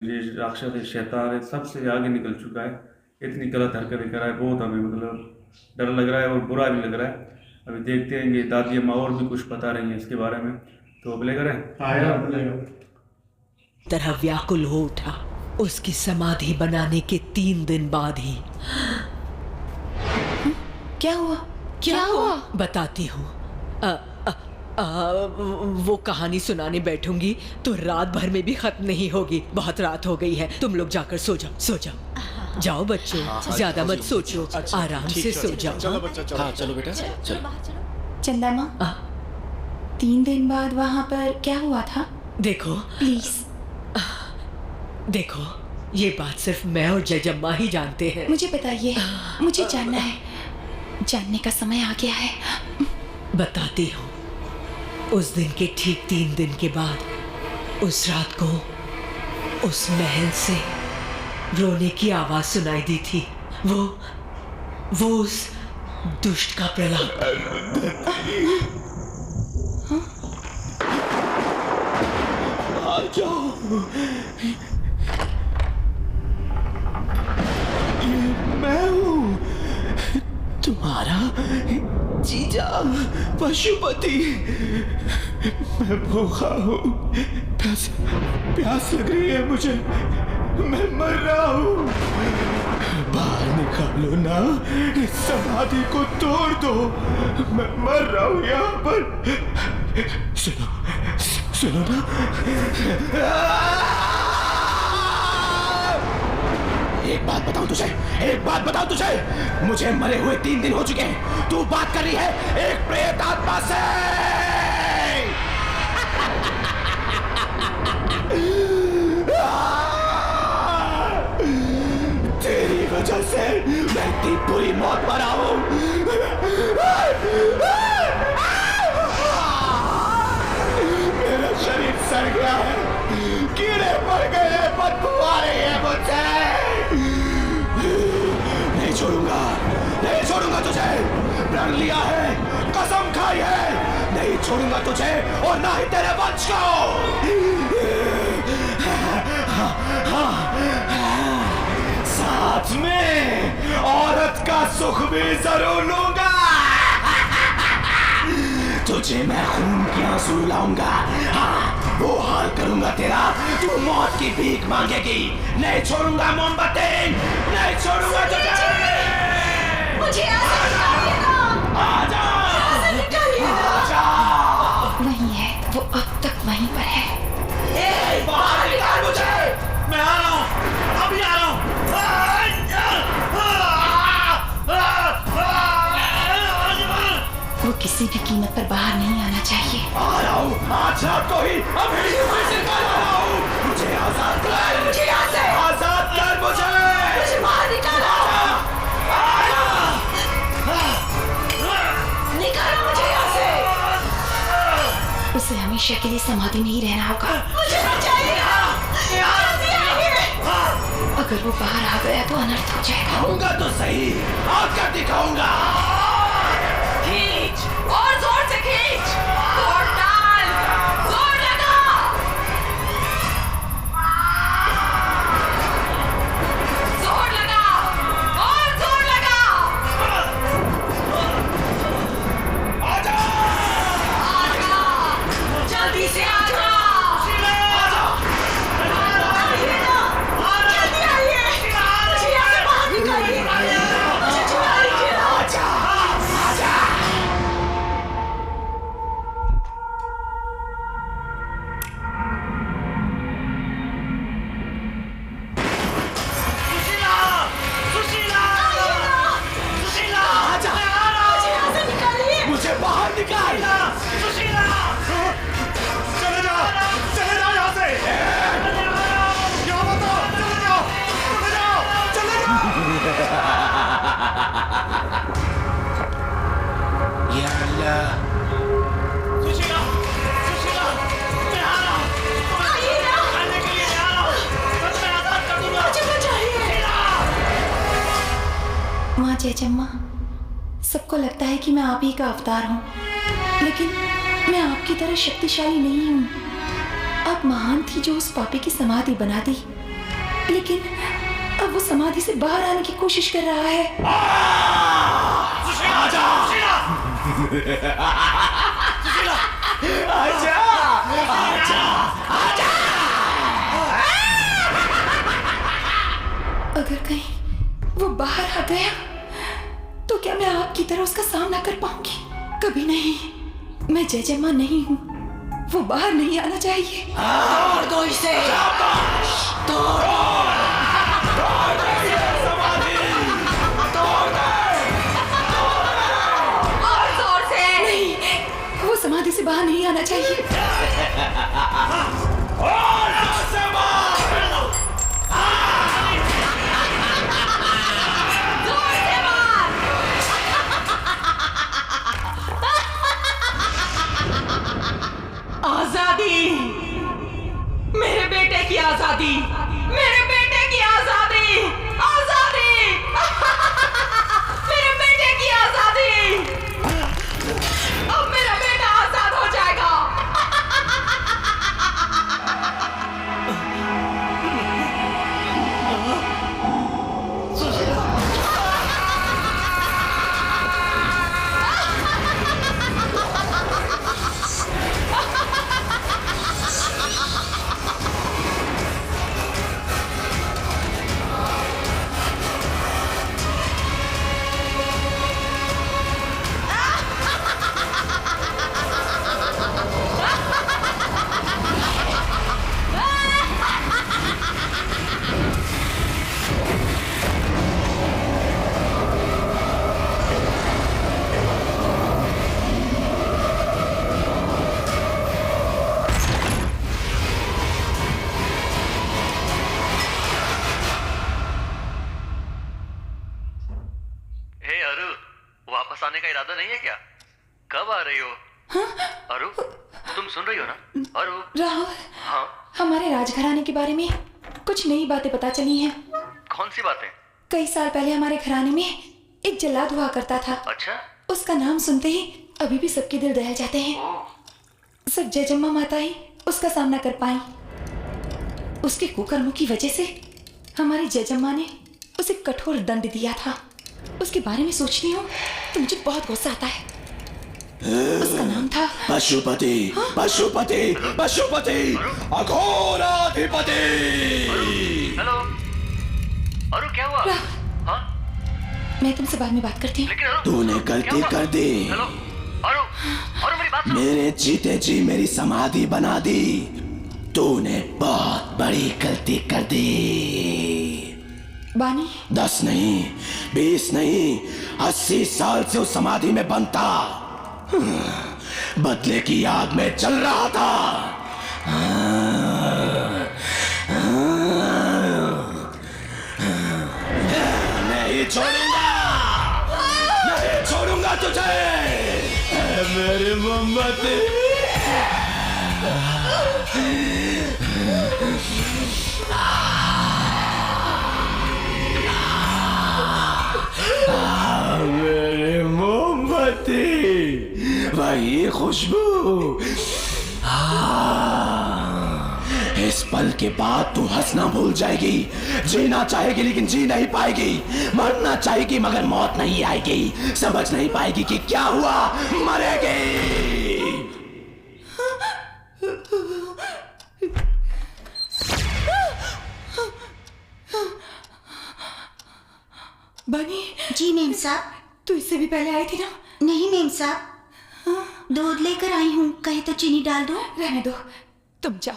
ये राक्षस है, शैतान है, सबसे आगे निकल चुका है। इतनी गलत हरकतें करा है, बहुत हमें मतलब डर लग रहा है और बुरा भी लग रहा है। अभी देखते हैं ये दादी अम्मा और भी कुछ बता रही हैं इसके बारे में, तो प्ले करें। आया प्लेगा। तरह व्याकुल हो उठा उसकी समाधि बनाने के 3 दिन बाद ही। क्या हुआ? क्या हुआ? बताती हूँ। वो कहानी सुनाने बैठूंगी तो रात भर में भी खत्म नहीं होगी। बहुत रात हो गई है, तुम लोग जाकर सो जाओ, सो जाओ। जाओ बच्चों, ज्यादा मत सोचो, आराम से सो जाओ। चलो बच्चा, हाँ चलो बेटा, चलो। चंदा माँ, 3 दिन बाद वहाँ पर क्या हुआ था? देखो प्लीज। देखो, ये बात सिर्फ मैं और जजम्मा ही जानते हैं। मुझे बताइए, मुझे जानना है, जानने का समय आ गया है। बताती हूँ। उस दिन के ठीक 3 दिन के बाद उस रात को उस महल से रोने की आवाज सुनाई दी थी। वो उस दुष्ट का प्रलाप। आ जाओ, ये मैं हूँ, तुम्हारा जीजा पशुपति। मैं भूखा हूँ, प्यास लग रही है मुझे, मैं मर रहा हूँ। बाहर निकालो ना, इस समाधि को तोड़ दो, मैं मर रहा हूँ यहाँ पर। सुनो ना। एक बात बताऊं तुझे, मुझे मरे हुए 3 दिन हो चुके हैं। तू बात कर रही है एक प्रेत आत्मा से। तेरी वजह से मैं इतनी बुरी मौत मरा हूं। मेरा शरीर सड़ गया है, कीड़े पड़ गए हैं, बदबू आ रही है मुझसे। नहीं छोड़ूंगा तुझे, प्रण लिया है, कसम खाई है, नहीं छोड़ूंगा तुझे और ना ही तेरे वंश को। साथ में औरत का सुख भी जरूर लूंगा। तुझे मैं खून के आंसू लाऊंगा, हाँ वो हाल करूंगा तेरा, तू मौत की भीख मांगेगी। नहीं छोड़ूंगा मोमबत्ती, नहीं छोड़ूंगा तुझे। मुझे आजा। नहीं है, वो अब तक वहीं पर है। बाहर निकाल मुझे, मैं आ रहा हूँ, अभी आ रहा हूँ। वो किसी भी कीमत पर बाहर नहीं आना चाहिए। आ रहा हूँ, आज रात को ही, अभी से निकाल रहा हूँ। मुझे आजाद कर, मुझे यहाँ से आजाद कर, मुझे बाहर निकालो। निकालो मुझे यहाँ से। उसे हमेशा के लिए समाधि में ही रहना होगा। मुझे बचाइए। अगर वो बाहर आ गया तो अनर्थ हो जाएगा। आऊंगा तो सही, आकर दिखाऊंगा। खींच, और जोर से खींच, जोर डाल, जोर लगा, जोर लगा, और जोर लगा। आजा, जल्दी से आजा। जल्दी आइए, मुझे यहाँ से बाहर निकालिए, मुझे छुड़ा लीजिए। आजा। मुझे बाहर निकाल। चले जाओ यहाँ से। यहाँ मत आओ, चले जाओ। या अल्लाह। सुशीला, मैं आ रहा हूँ। खाने के लिए आ रहा हूँ, मैं आजाद कर दूंगा। मुझे बचाइए। माँ जयचम्मा, सबको लगता है कि मैं आप ही का अवतार हूँ, लेकिन मैं आपकी तरह शक्तिशाली नहीं हूँ। आप महान थी जो उस पापी की समाधि बना दी, लेकिन अब वो समाधि से बाहर आने की कोशिश कर रहा है। आजा! आजा! आजा! आजा! अगर कहीं वो बाहर आ गया तो क्या मैं आपकी तरह उसका सामना कर पाऊंगी? कभी नहीं। मैं जयजम्मा नहीं हूँ। वो बाहर नहीं आना चाहिए। तोड़ दो इसे। और जोर से। नहीं, वो समाधि से बाहर नहीं आना चाहिए। आजादी, मेरे बेटे की आजादी, मेरे बेटे की आजादी, आजादी, मेरे बेटे की आजादी। अब मेरा बेटा आजाद हो जाएगा। वापस आने का इरादा नहीं है क्या? कब आ रही हो? अरु, तुम सुन रही हो ना? अरु। राहुल, हाँ? हमारे राजघराने के बारे में कुछ नई बातें पता चली हैं। कौन सी बातें? कई साल पहले हमारे घराने में एक जल्लाद हुआ करता था। अच्छा? उसका नाम सुनते ही अभी भी सबके दिल दहल जाते हैं। सब जयजम्मा माता ही उसका सामना कर पाई। उसके कुकर्मों की वजह से हमारी जयजम्मा ने उसे कठोर दंड दिया था। उसके बारे में सोचती हूँ तो मुझे बहुत गुस्सा आता है। उसका नाम था पशुपति। पशुपति, पशुपति, अघोराधिपति। हेलो अरु, क्या हुआ? हाँ? मैं तुमसे बाद में बात करती हूँ। लेकिन अरु, तूने गलती कर दी। हेलो अरु, अरु मेरी बात सुनो। मेरे जीते जी मेरी समाधि बना दी। तूने बहुत बड़ी गलती कर दी। बानी 10 नहीं, 20 नहीं, 80 साल से उस समाधि में बंद था। बदले की आग में जल रहा था। नहीं छोड़ूंगा, नहीं छोड़ूंगा तुझे मेरी मोमबत्ती। मेरी मोमबत्ती, वही खुशबू। इस पल के बाद तू हंसना भूल जाएगी। जीना चाहेगी लेकिन जी नहीं पाएगी। मरना चाहेगी मगर मौत नहीं आएगी। समझ नहीं पाएगी कि क्या हुआ, मरेगी। बानी। जी मेम साहब। तू इससे भी पहले आई थी ना? नहीं मेम साहब, दूध लेकर आई हूँ। कहे तो चीनी डाल दो। रहने दो, तुम जाओ।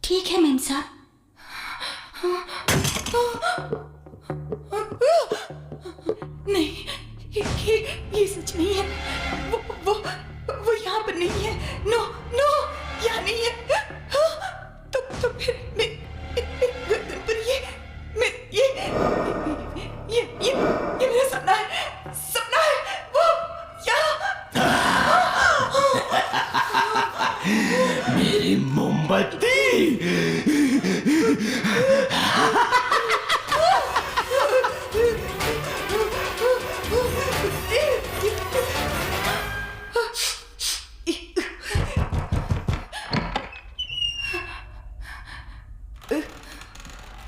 ठीक है मेम साहब। नहीं, ये सच नहीं है। वो यहाँ पर नहीं है। नो नो, यहाँ नहीं है। तो फिर गर्दन पर ये मेरा सपना है। सपना है वो यहाँ। मेरी मोमबत्ती।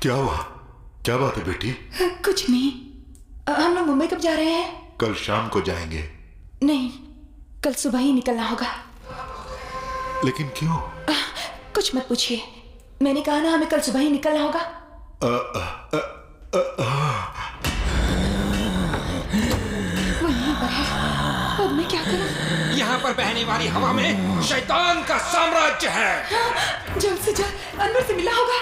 क्या हुआ? क्या बात है बेटी? कुछ नहीं। हम लोग मुंबई कब जा रहे हैं? कल शाम को जाएंगे। नहीं, कल सुबह ही निकलना होगा। लेकिन क्यों? कुछ मत पूछिए, मैंने कहा ना हमें कल सुबह ही निकलना होगा। वो यहीं पर है, अब मैं क्या करूं? यहाँ पर बहने वाली हवा में शैतान का साम्राज्य है। जल्द से जल्द अनवर से मिला होगा।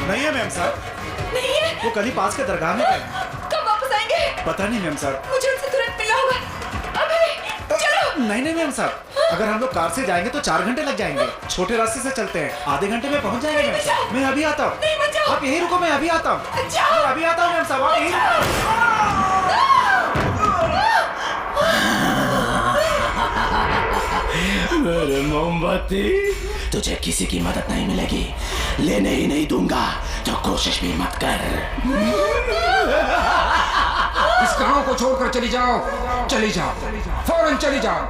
नहीं है मैम साहब, नहीं है। वो कल ही पास के दरगाह में गए। कब वापस आएंगे? पता नहीं मैम साहब। मुझे उनसे तुरंत मिलना होगा। अभी चलो। नहीं मैम साहब, अगर हम लोग कार से जाएंगे तो 4 घंटे लग जाएंगे। छोटे रास्ते से चलते हैं, आधे घंटे में पहुंच जाएंगे मैम साहब। मैं अभी आता हूँ। नहीं मत जाओ। आप यहीं रुको, मैं अभी आता हूँ। मैं अभी आता हूँ मैम साहब, आप यहीं रुको। मेरे मोमबत्ती, तुझे किसी की मदद नहीं मिलेगी, लेने ही नहीं दूंगा, तो कोशिश भी मत कर। इस गांव को छोड़कर चली जाओ, चली जाओ, फौरन चली जाओ।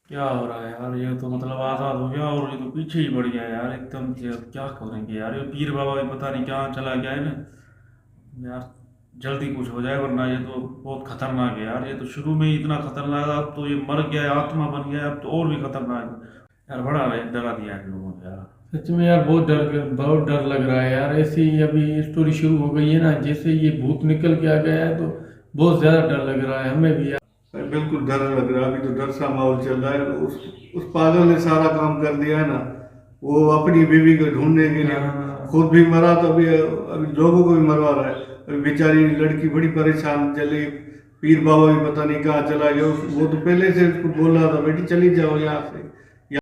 क्या हो रहा है यार? ये तो मतलब आज़ाद हो गया और ये तो पीछे ही बढ़ गया यार एकदम से। अब क्या करेंगे यार? ये पीर बाबा भी पता नहीं कहाँ चला गया है ना यार। जल्दी कुछ हो जाए वरना ये तो बहुत खतरनाक है यार। ये तो शुरू में ही इतना खतरनाक था, अब तो ये मर गया, आत्मा बन गया, अब तो और भी खतरनाक है यार। बड़ा डरा दिया है लोगों ने यार। सच में यार बहुत डर लग रहा है यार। ऐसी अभी स्टोरी शुरू हो गई है ना, जैसे ये भूत निकल के आ गया है तो बहुत ज़्यादा डर लग रहा है हमें भी यार। बिल्कुल डर लग रहा है। अभी तो डर सा माहौल चल रहा है। उस पागल ने सारा काम कर दिया है ना, वो अपनी बीवी को ढूंढने के लिए खुद भी मरा, तो अभी लोगों को भी मरवा रहा है। अभी बेचारी लड़की बड़ी परेशान चली, पीर बाबा भी पता नहीं कहाँ चला गया। वो तो पहले से उसको बोल रहा था बेटी चली जाओ यहाँ से,